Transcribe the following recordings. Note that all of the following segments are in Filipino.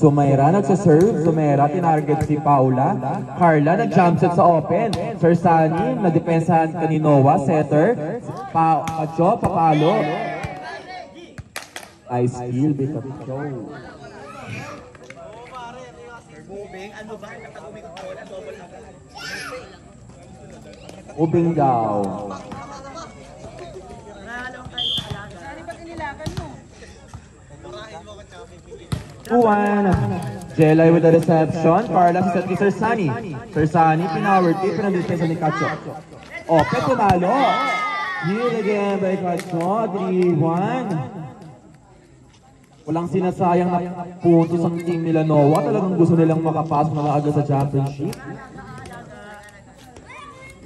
Sumaira nagsaserve, Sumaira tinarget si Paula. Carla nag-jump set sa open. Sir Sunny, nadepensahan ka ni Noah, setter. Pacho, papalo. Nice skill, big up show. Ubing daw. Jelay with the reception. Carla si set kay Sir Sunny. Sir Sunny, pinower tip, pinag-depensa ni Kacho. Open, tumalo. Here again by Kacho, 3-1. Walang sinasayang na puntos ang team nila Noah. Talagang gusto nilang makapasok na agad sa championship.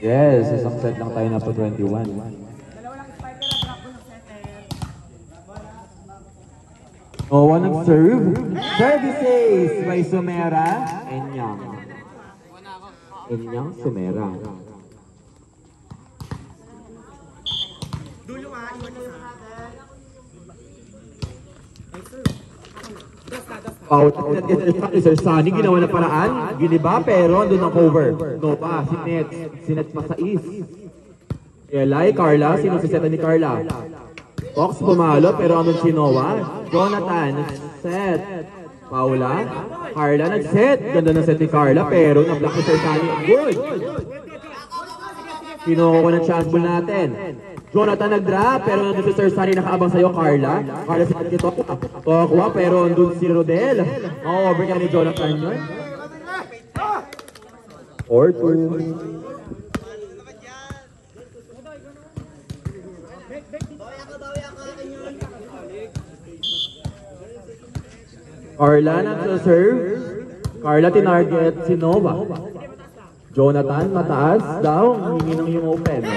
Yes, isang set lang tayo na po 21. Noah nag-serve. Services by Sumera. Enyang. Enyang Sumera. Sir Sunny, ginawa na paraan. Giniba, pero doon ang cover. No pa, sinet pa sa is. Elay, Carla, sino si seta ni Carla? Fox pumalo, pero andun si Noah. Jonathan, set. Paula, Carla nag-set. Ganda ng set ni Carla, pero na-block ni Sir Sunny. Good! Kinuha ng chance ball natin. Jonathan nag-drop, pero nandun si Sir Sunny nakaabang sa'yo, Carla. Carla si Tokwa, pero nandun si Rodel. Over ka ni Jonathan yun. 4-2. Carla nagsaserve. Carla tinarget si Noah. Jonathan mataas daw, hindi nang yung open.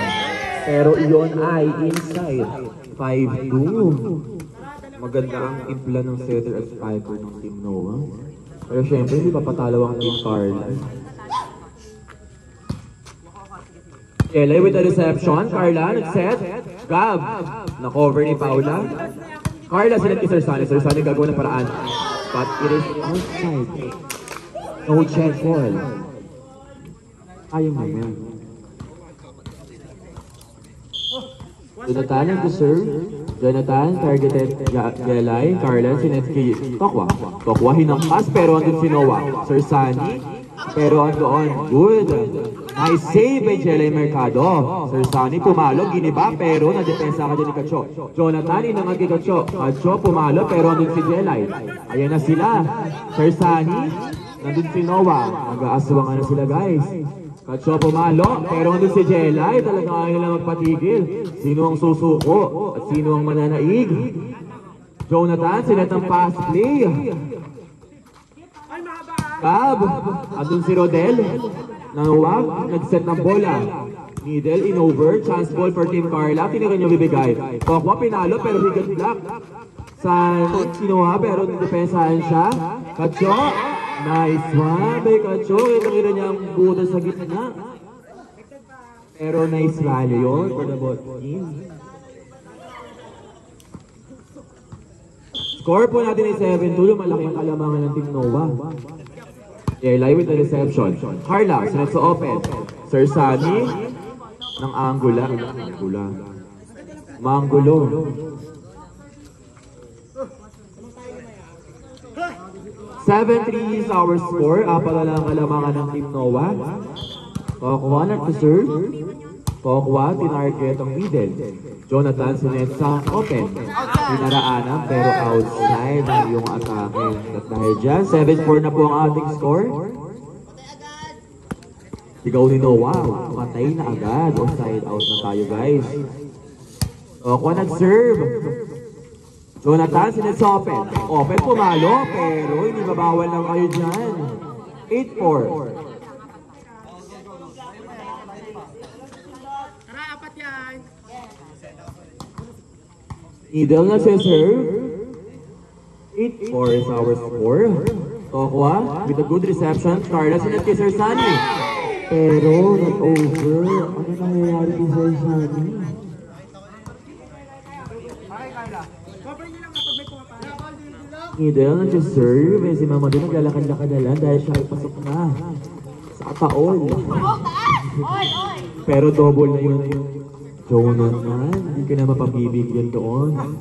Pero iyon ay inside. 5-2. Maganda ang impla ng setter at spiker ng Team Noah. Pero syempre hindi papatalo ang Team Carla. Kelly with the reception. Carla nag-set. Gab. Na-cover ni Paula. Carla sinet kay Sir Sunny. Sir Sunny gagawa ng paraan. But it is outside. No check ball. Ayaw na yan. Jonathan nag-serve. Jonathan targeted Gelay. Carla sinet kay Tokwa. Tokwa hinangkas pero andun si Noah. Sir Sunny. Pero andoon. Good. Nice save by Gelay Mercado. Sir Sunny pumalo. Giniba pero na-depensa ka dyan ni Kacho. Jonathan inangad kay Kacho. Kacho pumalo pero andun si Gelay. Ayan na sila. Sir Sunny. Nandun si Noah. Mag-aaswangan na sila guys. Kacho pumalo, pero andun si Jelay, talaga ayaw nila magpatigil. Sino ang susuko at sino ang mananaig? Jonathan, sinet ang pass play. Cab, andun si Rodel. Nawag, nag-set ng bola. Middle, in over, chance ball for Team Carla. Tinira nyo bibigay. Tokwa, pinalo, pero he got blocked. San, kinuha, pero depensahan siya. Kacho. Nice one by Kacho. Itangina niya ang butas sa gitna. Pero nice value yun for the ball team. Score po natin ay 7-2. Malaki ang kalamangan ng Team Noah. Jelay with the reception. Carla, sinet sa open. Sir Sunny ng Angola. Mangulo. 7-3 is our score. Apat na lang ang kalamangan ng Team Noah. Tokwa nag-serve. Tokwa, tinarget ang middle. Jonathan sinet sa open. Pinaraanan pero outside ang iyong atake. At dahil dyan, 7-4 na po ang ating score. Sigaw ni Noah. Patay na agad. Offside out na tayo guys. Tokwa nag-serve. Jonathan, sinet sa open. Open pumalo, pero hindi babawal lang kayo dyan. 8-4. Needle na serve. 8-4 is our score. Tokwa, with a good reception. Carla, sinet kay Sir Sunny. Pero, nag-over. Ano nangyayari kay Sir Sunny? Middle, nag-serve. Si Mama doon naglalakad-lakad na lang dahil siya ay pasok na. Sa taon. Pero double na yun. Jonathan, hindi ka na mapabibigyan doon.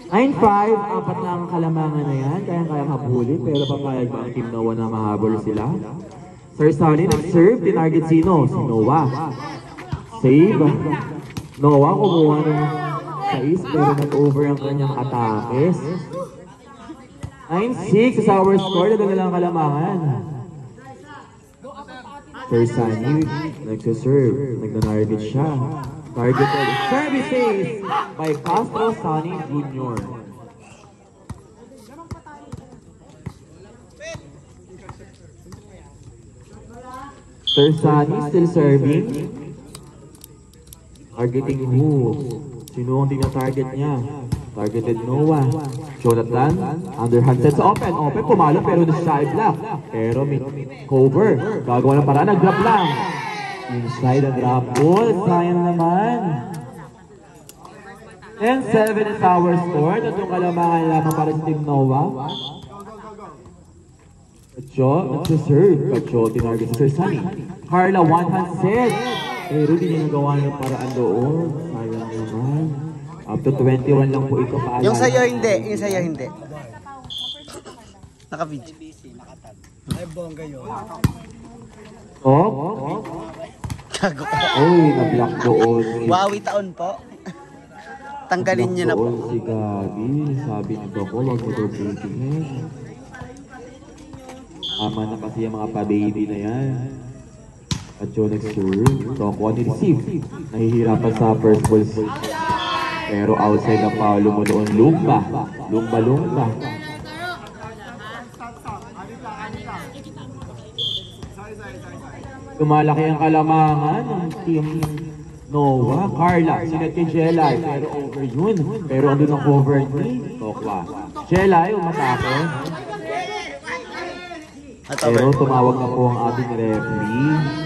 9-5, apat na ang kalamangan na yan. Kaya mabuli, pero papayag ba ang Team Noah na mahabol sila? Sir Sunny nag-serve, tinarget sino? Si Noah. Save. Noah kumuha ng 6, pero nag-over ang kanyang atakes. 9-6 sa our score, na lang kalamangan. Sir Sunny nagsiserve, nagna-target siya. Targeted services by Castro Sunny Jr. Sir Sunny still serving. Targeting who? Sino ang tina-target niya? Targeted Noah. Jonathan, underhand sets open. Open, pumalo pero na-shy block. Pero may cover. Gagawa ng paraan, nag-drop lang. Inside ang drop ball. Sayang naman. 10-7 is our score. Tatlong kalamangan lamang para sa Team Noah. Pacho, nagsiserve. Pacho, tinarget sa Sir Sunny. Carla, one-hand set. Pero di niya nagawa ng paraan doon. Sayang naman. Up to 21 lang po ito paalala. Yung sa'yo hindi, yung sa'yo hindi. Naka-video. Ay, bongga yun. Oh? Gago ko. Uy, na-block doon. Wawi taon po. Tanggalin niyo na po. Doon si Gabi. Sabi nito ko, wag mo daw breaking. Tama na kasi yung mga pa-baby na yan. At yun nag-serve. Toko ni-receive. Nahihirapan sa first ball. Pero outside ng paulo mo doon, lumba. Lumba. Tumalaki ang kalamangan ng Team Noah. Carla, sinet kay Jelay. Pero over yun. Pero andun ang cover ni Tokwa. Jelay, umatake. Pero tumawag na po ang ating referee.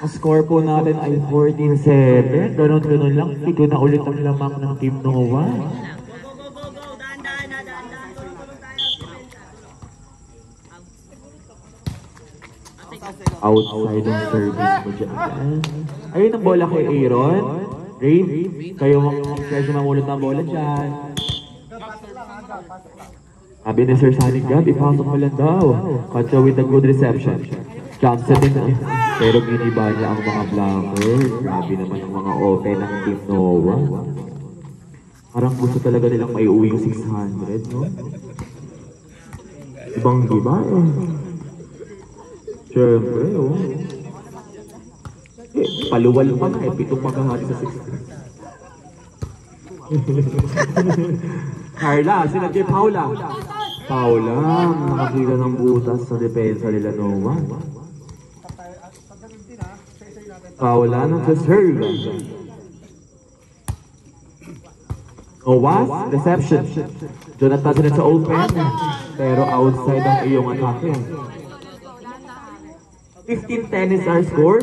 Ang score po natin ay 14-7. Ganon lang. Ito na ulit ang lamang ng Team Noah. Outside ang service mo dyan. Ayun ang bola kay Aaron. Rave, kayo medyo mamulot ng bola dyan. Sabi ni Sir Sunny Gab, ipasok mo lang daw. Katsa with a good reception. Johnson din. Pero giniba niya ang mga blocker. Grabe naman ang mga open ng Team Noah. Parang gusto talaga nilang may uwi yung 600, no? Ibang-iba eh. Siyempre, oh. Paluwal pa nga eh. Pitong maghahati sa 600. Carla, sila kay Paula. Paula, nakakita ng butas sa depensa nila Noah. Paula nag-serve. Noah, reception. Jonathan sila sa open. Pero outside ang iyong atake. 15-10 is our score.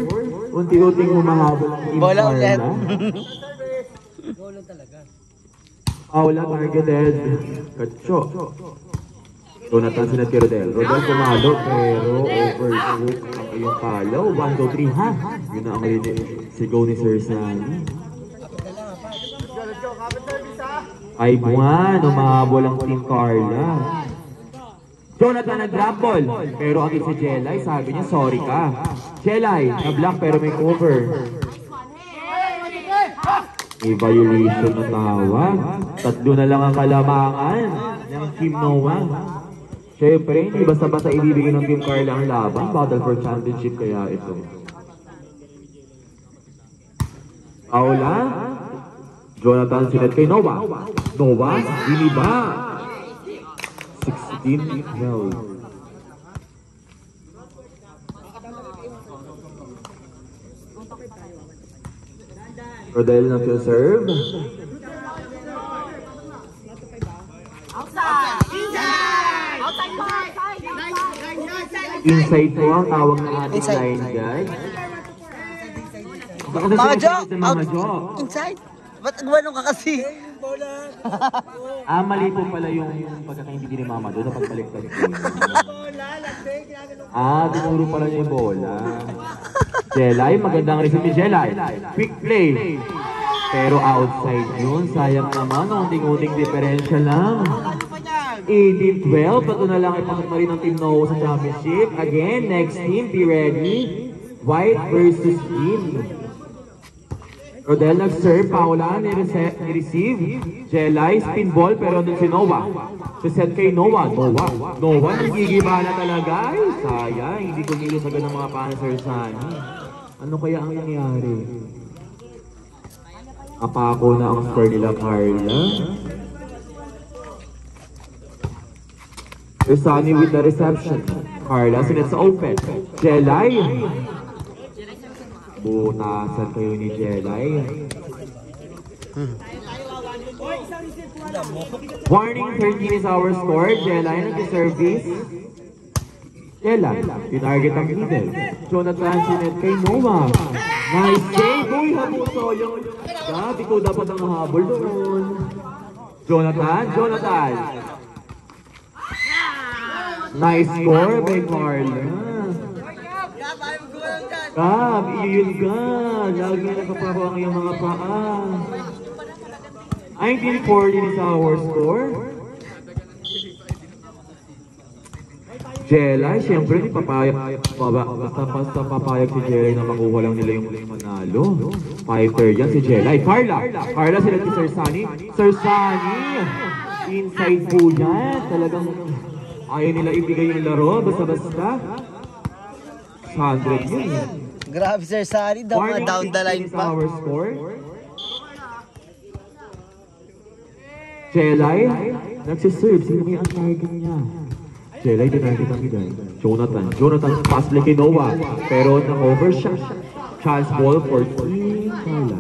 Unti-unting humahabol ang Team Bola ulit. Paula targeted. Katso. Jonathan sinat kay Rodel. Rodel pumalo pero overshoot ang iyong palaw. 1, 2, 3 ha. Yun na ang sigaw ni Sir Sunny. 5-1. Umahabol ang Team Carla. Jonathan nag-drop ball. Pero ang si Jelay, sabi niya sorry ka. Jelay, na-block pero may cover. May violation na tawag. 3 na lang ang kalamangan ng Team Noah. Siyempre, hindi basta-basta ibibigay ng Team Carla ang laban. Battle for championship kaya ito. Paula. Jonathan sinet kay Noah. Noah, giniba. 16-12. Rodel nag-serve. Inside po ang tawag ng ating line guard. Mga Jo! Inside! Ba't gano'n ka kasi? Mali po pala yung pagkakaintindi ni Mama doon na pagbaliktad ko. Tinuro pala niya yung bola. Jelay, magandang receive ni Jelay. Quick play. Pero outside yun, sayang naman, unting-unting diferensya lang. 18-12, ito na lang ipasok na rin ng Team Noah sa championship. Again, next team, be ready. White versus green. Rodel nag-serve, Paula ni-receive. Jelay, spin ball, pero doon si Noah. Set kay Noah. Noah, nagigiba na talaga. Ay, sayang, hindi kumilos agad ng mga Panzer Sunny. Ano kaya ang nangyari? Apako na ang score nila, Carla. Sunny with the reception. Carla, sinet sa open. Jelay. Butasan kayo ni Jelay. Warning, 13 is our score. Jelay, nag-service. Jelay, tinarget ang middle. Jonathan, sinet kay Noah. Nice save. Uy, habol Soyong. Grabe ko dapat ang habol doon. Jonathan. Nice score by Carla. Gab, iyon ka. Lagi na nagpapako ang iyong mga paa. 19-14 is our score. Jelay, siyempre di papayag. Basta papayag si Jelay na makuha lang nila yung manalo. Fighter yan si Jelay. Carla sila si Sir Sunny. Sir Sunny, inside po yan. Talagang ayaw nila ibigay yung laro. Basta-basta. 100 yun. Grabe Sir Sunny, down the line pa. Our score. Jelay, nagsiserve. Sino may ang target niya? Jelay, tinarget ang bigay. Jonathan, pass play kay Noah. Pero na-overshot. Chance ball for Team Carla.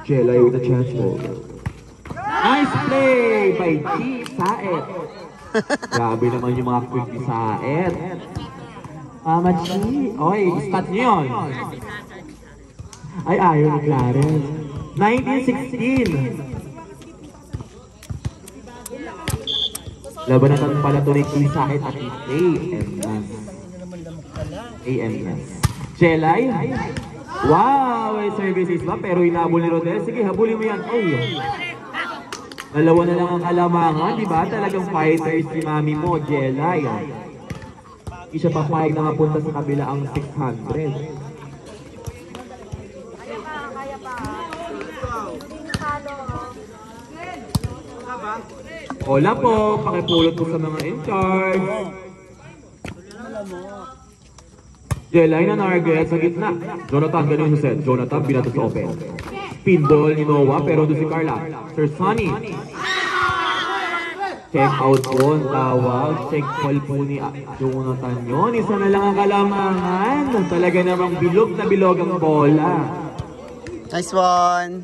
Jelay with a chance ball. Nice play by Team Saet. Grabe naman yung mga quick ni Saet. Chi. Oy, stat niyo yun. Ay, ayaw ni Clarence. 19-16. Labanatan pala ito ni Saet at AMS. Jelay. Wow, may services ba? Pero hinabol ni Rodel. Sige, habulin mo yan. Oy. Dalawa na lang ang alamangan, di ba? Talagang fighters si mami mo, Jelay. Hindi siya papayag na mapunta sa kabila ang 600. Hola po, pakipulot po sa mga in-charge. Jelay na target sa gitna. Jonathan, ganun yung set. Jonathan, binato sa open. Pinball ni Noah, pero doon si Carla. Sir Sunny. Check out po ang tawag. Check ball po ni Jonathan yun. Isa na lang ang kalamangan. Talaga namang bilog na bilog ang bola. Nice one.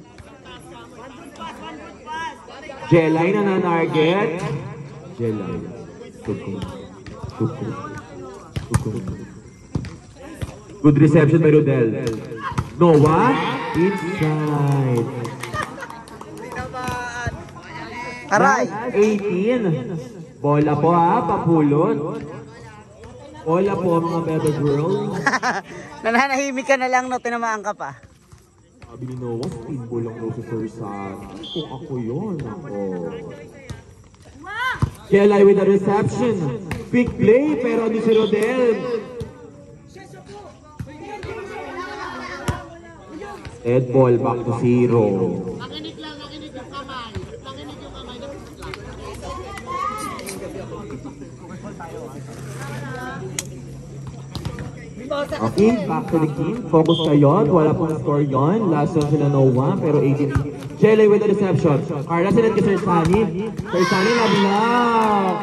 Jelay na na-target. Jelay. Good reception by Rodel. Noah, inside. Aray! 18. Bola po papulot. Bola po mga bebe girl. Nananahimik ka na lang, no? Tinamaan ka pa. Sabi ni Noah, pinball lang daw sa Sir Sunny. Kung ako yun, ako. Jelay with the reception. Big play, pero di si Rodel. Head ball back to 0. Nakinig yung kamay. Okay, back to the game. Focus kayo. Wala pong score yon. Last one sila Noah, pero 18. Jelay with the reception. Carla sila kay Sir Sunny. Sir Sunny, nablock.